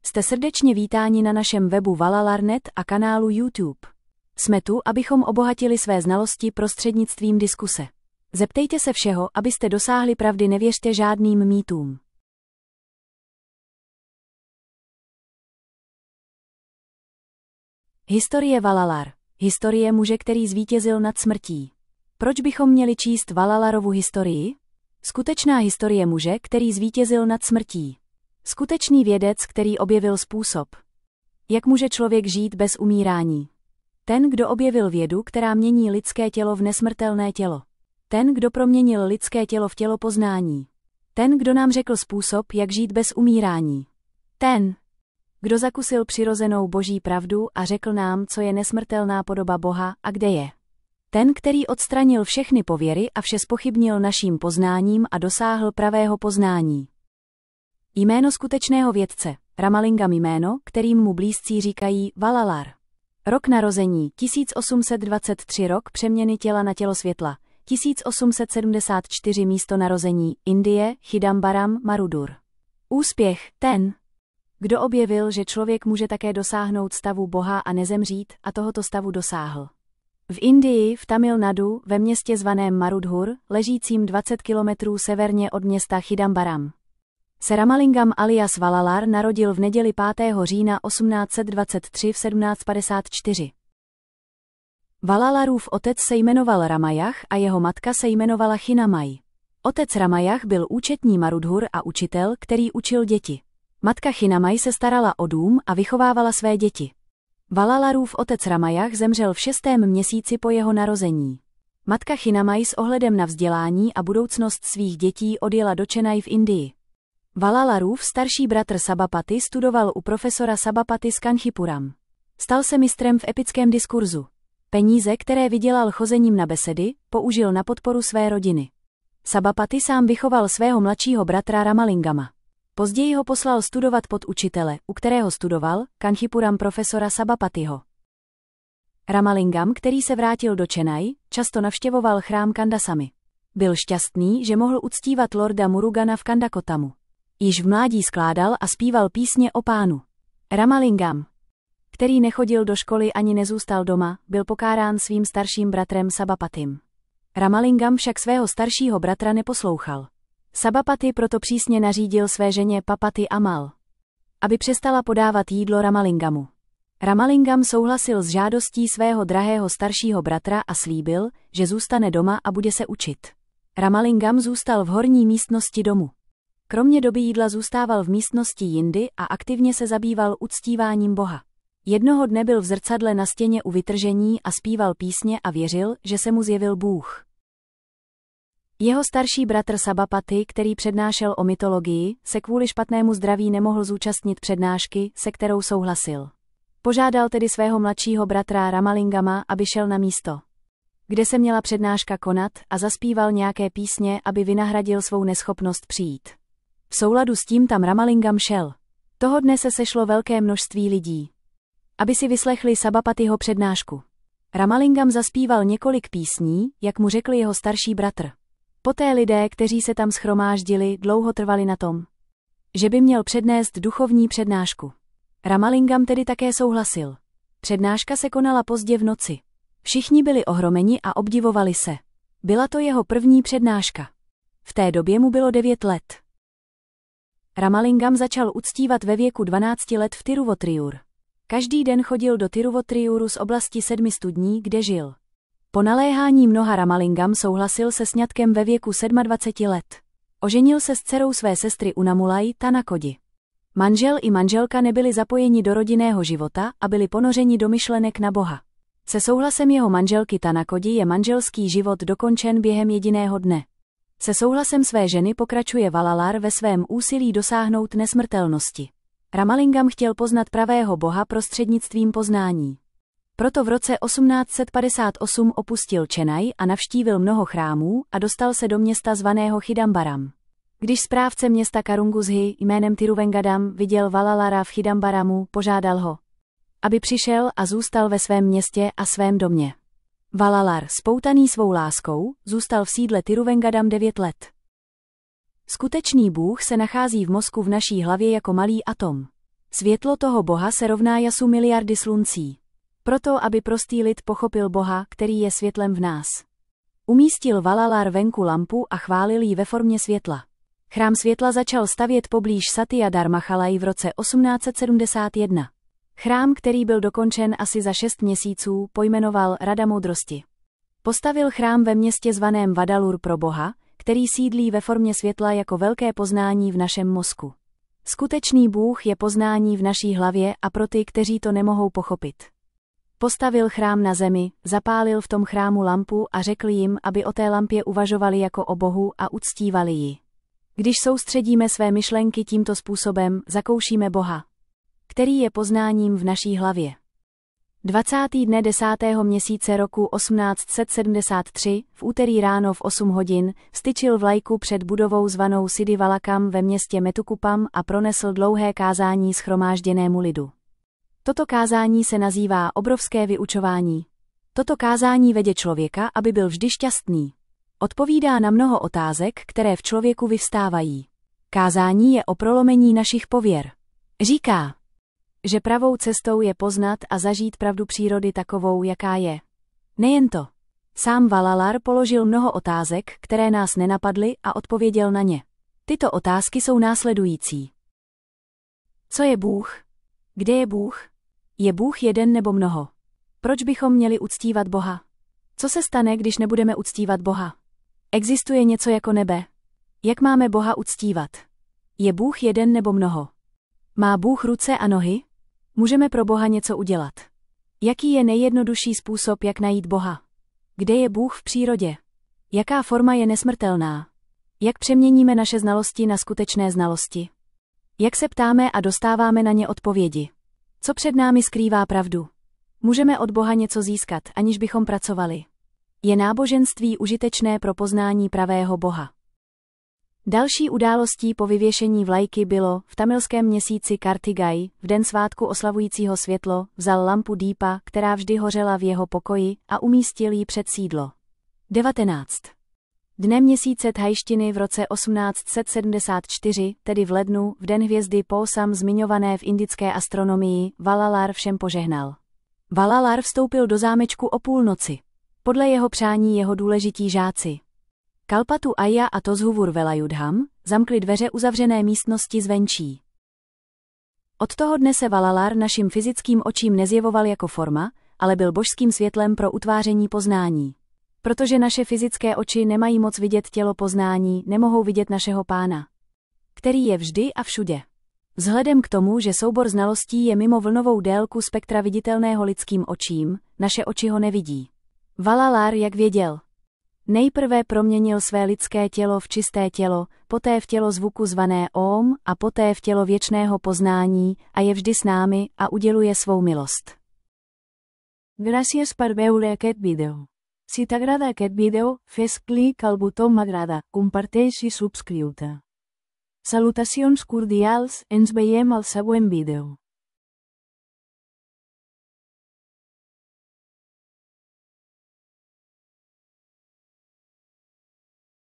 Jste srdečně vítáni na našem webu Valalar.net a kanálu YouTube. Jsme tu, abychom obohatili své znalosti prostřednictvím diskuse. Zeptejte se všeho, abyste dosáhli pravdy, nevěřte žádným mýtům. Historie Valalar. Historie muže, který zvítězil nad smrtí. Proč bychom měli číst Valalarovu historii? Skutečná historie muže, který zvítězil nad smrtí. Skutečný vědec, který objevil způsob. Jak může člověk žít bez umírání? Ten, kdo objevil vědu, která mění lidské tělo v nesmrtelné tělo. Ten, kdo proměnil lidské tělo v tělo poznání. Ten, kdo nám řekl způsob, jak žít bez umírání. Ten, kdo zakusil přirozenou boží pravdu a řekl nám, co je nesmrtelná podoba Boha a kde je. Ten, který odstranil všechny pověry a vše zpochybnil naším poznáním a dosáhl pravého poznání. Jméno skutečného vědce, Ramalingam, jméno, kterým mu blízcí říkají Valalar. Rok narození 1823, rok přeměny těla na tělo světla 1874, místo narození Indie, Chidambaram, Marudur. Úspěch, ten, kdo objevil, že člověk může také dosáhnout stavu Boha a nezemřít, a tohoto stavu dosáhl. V Indii, v Tamil Nadu, ve městě zvaném Marudhur, ležícím 20 kilometrů severně od města Chidambaram, se Ramalingam alias Valalar narodil v neděli 5. října 1823 v 1754. Valalarův otec se jmenoval Ramayach a jeho matka se jmenovala Chinamai. Otec Ramayach byl účetní Marudhur a učitel, který učil děti. Matka Chinamai se starala o dům a vychovávala své děti. Valalarův otec Ramayach zemřel v 6. měsíci po jeho narození. Matka Chinamai s ohledem na vzdělání a budoucnost svých dětí odjela do Chennai v Indii. Valalarův starší bratr Sabapati studoval u profesora Sabapati z Kanchipuram. Stal se mistrem v epickém diskurzu. Peníze, které vydělal chozením na besedy, použil na podporu své rodiny. Sabapati sám vychoval svého mladšího bratra Ramalingama. Později ho poslal studovat pod učitele, u kterého studoval, Kanchipuram profesora Sabapatiho. Ramalingam, který se vrátil do Chennai, často navštěvoval chrám Kandasamy. Byl šťastný, že mohl uctívat lorda Murugana v Kandakotamu. Již v mládí skládal a zpíval písně o pánu. Ramalingam, který nechodil do školy ani nezůstal doma, byl pokárán svým starším bratrem Sabapatim. Ramalingam však svého staršího bratra neposlouchal. Sabapati proto přísně nařídil své ženě Papati Amal, aby přestala podávat jídlo Ramalingamu. Ramalingam souhlasil s žádostí svého drahého staršího bratra a slíbil, že zůstane doma a bude se učit. Ramalingam zůstal v horní místnosti domu. Kromě doby jídla zůstával v místnosti jindy a aktivně se zabýval uctíváním Boha. Jednoho dne byl v zrcadle na stěně u vytržení a zpíval písně a věřil, že se mu zjevil Bůh. Jeho starší bratr Sabapati, který přednášel o mytologii, se kvůli špatnému zdraví nemohl zúčastnit přednášky, se kterou souhlasil. Požádal tedy svého mladšího bratra Ramalingama, aby šel na místo, kde se měla přednáška konat, a zaspíval nějaké písně, aby vynahradil svou neschopnost přijít. V souladu s tím tam Ramalingam šel. Toho dne se sešlo velké množství lidí, aby si vyslechli Sabapatiho přednášku. Ramalingam zaspíval několik písní, jak mu řekl jeho starší bratr. Poté lidé, kteří se tam shromáždili, dlouho trvali na tom, že by měl přednést duchovní přednášku. Ramalingam tedy také souhlasil. Přednáška se konala pozdě v noci. Všichni byli ohromeni a obdivovali se. Byla to jeho první přednáška. V té době mu bylo 9 let. Ramalingam začal uctívat ve věku 12 let v Tiruvotriur. Každý den chodil do Tiruvotriuru z oblasti 7 studní, kde žil. Po naléhání mnoha Ramalingam souhlasil se sňatkem ve věku 27 let. Oženil se s dcerou své sestry Unamulai, Tanakodi. Manžel i manželka nebyli zapojeni do rodinného života a byli ponořeni do myšlenek na Boha. Se souhlasem jeho manželky Tanakodi je manželský život dokončen během jediného dne. Se souhlasem své ženy pokračuje Valalar ve svém úsilí dosáhnout nesmrtelnosti. Ramalingam chtěl poznat pravého Boha prostřednictvím poznání. Proto v roce 1858 opustil Chennai a navštívil mnoho chrámů a dostal se do města zvaného Chidambaram. Když správce města Karunguzhi jménem Tiruvengadam viděl Valalara v Chidambaramu, požádal ho, aby přišel a zůstal ve svém městě a svém domě. Valalar, spoutaný svou láskou, zůstal v sídle Tiruvengadam 9 let. Skutečný Bůh se nachází v mozku v naší hlavě jako malý atom. Světlo toho Boha se rovná jasu miliardy sluncí. Proto, aby prostý lid pochopil Boha, který je světlem v nás. Umístil Valalar venku lampu a chválil ji ve formě světla. Chrám světla začal stavět poblíž Satya Dharmachalai v roce 1871. Chrám, který byl dokončen asi za 6 měsíců, pojmenoval Rada moudrosti. Postavil chrám ve městě zvaném Vadalur pro Boha, který sídlí ve formě světla jako velké poznání v našem mozku. Skutečný Bůh je poznání v naší hlavě a pro ty, kteří to nemohou pochopit. Postavil chrám na zemi, zapálil v tom chrámu lampu a řekl jim, aby o té lampě uvažovali jako o Bohu a uctívali ji. Když soustředíme své myšlenky tímto způsobem, zakoušíme Boha, který je poznáním v naší hlavě. 20. dne 10. měsíce roku 1873, v úterý ráno v 8 hodin, styčil vlajku před budovou zvanou Siddhi Valakam ve městě Metukupam a pronesl dlouhé kázání shromážděnému lidu. Toto kázání se nazývá obrovské vyučování. Toto kázání vede člověka, aby byl vždy šťastný. Odpovídá na mnoho otázek, které v člověku vyvstávají. Kázání je o prolomení našich pověr. Říká, že pravou cestou je poznat a zažít pravdu přírody takovou, jaká je. Nejen to. Sám Valalar položil mnoho otázek, které nás nenapadly, a odpověděl na ně. Tyto otázky jsou následující. Co je Bůh? Kde je Bůh? Je Bůh jeden nebo mnoho? Proč bychom měli uctívat Boha? Co se stane, když nebudeme uctívat Boha? Existuje něco jako nebe? Jak máme Boha uctívat? Je Bůh jeden nebo mnoho? Má Bůh ruce a nohy? Můžeme pro Boha něco udělat. Jaký je nejjednodušší způsob, jak najít Boha? Kde je Bůh v přírodě? Jaká forma je nesmrtelná? Jak přeměníme naše znalosti na skutečné znalosti? Jak se ptáme a dostáváme na ně odpovědi? Co před námi skrývá pravdu? Můžeme od Boha něco získat, aniž bychom pracovali. Je náboženství užitečné pro poznání pravého Boha? Další událostí po vyvěšení vlajky bylo, v tamilském měsíci Kartigai, v den svátku oslavujícího světlo, vzal lampu Dípa, která vždy hořela v jeho pokoji, a umístil ji před sídlo. 19. Dne měsíce thajštiny v roce 1874, tedy v lednu, v den hvězdy Pósam zmiňované v indické astronomii, Valalar všem požehnal. Valalar vstoupil do zámečku o půlnoci. Podle jeho přání jeho důležití žáci Kalpatu Aya a Tozhuvur Velayudham zamkli dveře uzavřené místnosti zvenčí. Od toho dne se Valalar našim fyzickým očím nezjevoval jako forma, ale byl božským světlem pro utváření poznání. Protože naše fyzické oči nemají moc vidět tělo poznání, nemohou vidět našeho Pána, který je vždy a všude. Vzhledem k tomu, že soubor znalostí je mimo vlnovou délku spektra viditelného lidským očím, naše oči ho nevidí. Valalar, jak věděl, nejprve proměnil své lidské tělo v čisté tělo, poté v tělo zvuku zvané Om a poté v tělo věčného poznání a je vždy s námi a uděluje svou milost. Gràcies per veure aquest vídeo. Si t'agrada aquest vídeo, fes clic al botó m'agrada, comparteix i subscriu-te. Salutacions cordials, ens veiem al següent vídeo.